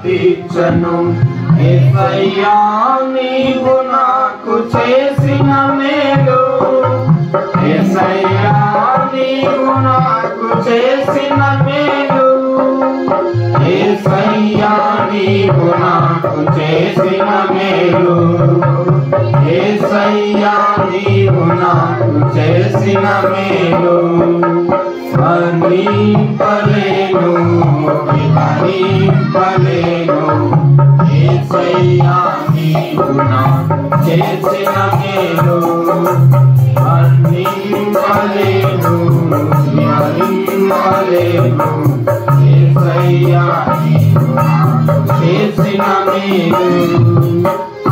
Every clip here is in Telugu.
తీర్చను యేసయ్యా నీవు నాకు చేసిన మేలు యేసయ్యా నీవు నాకు చేసిన మేలు యేసయ్యా నీవు నాకు చేసిన మేలు యేసయ్యా నీవు నాకు చేసిన మేలు వర్ణింపలేను వివరింపలేను యేసయ్యా నీవు నాకు చేసిన మేలు వర్ణింపలేను వివరింపలేను యేసయ్యా నీవు నాకు చేసిన మేలు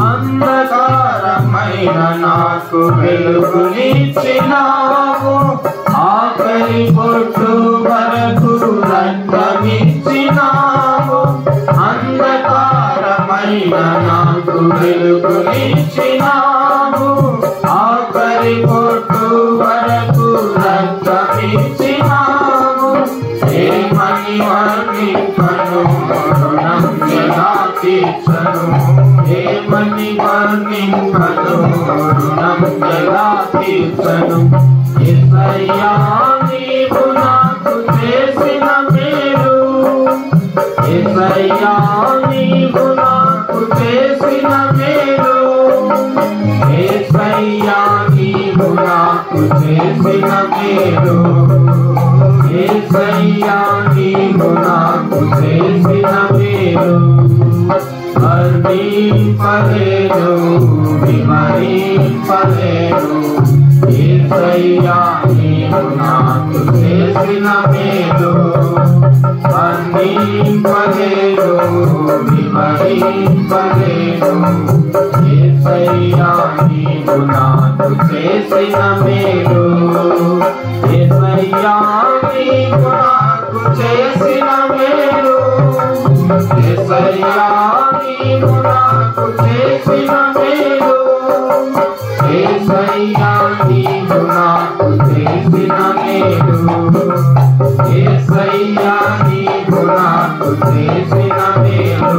అంధకారమైన నాకు వెలుగునిచ్చినావు ఆఖరి పొట్టు వరకు రక్తమిచ్చినావు అంధకారమైన నాకు వెలుగునిచ్చినావు ఆఖరి పొట్టు వరకు రక్తమిచ్చినావు ఏమని వర్ణింపను రుణం ఎలా తీర్చను ఏమని వర్ణింపను రుణం ఎలా తీర్చను యేసయ్యా నీవు నాకు చేసిన మేలు యేసయ్యా నీవు నాకు చేసిన మేలు యేసయ్యా నీవు నాకు చేసిన మేలు యేసయ్యా నీవు నాకు చేసిన మేలు వర్ణింపలేను వివరింపలేను యేసయ్యా నీవు నాకు చేసిన మేలు వర్ణింపలేను వివరింపలేను యేసయ్యా నీవు నాకు చేసిన మేలు యేసయ్యా నీవు నాకు చేసిన మేలు యేసయ్యా నీవు నాకు చేసిన మేలు యేసయ్యా నీవు నాకు చేసిన మేలు యేసయ్యా నీవు నాకు చేసిన మేలు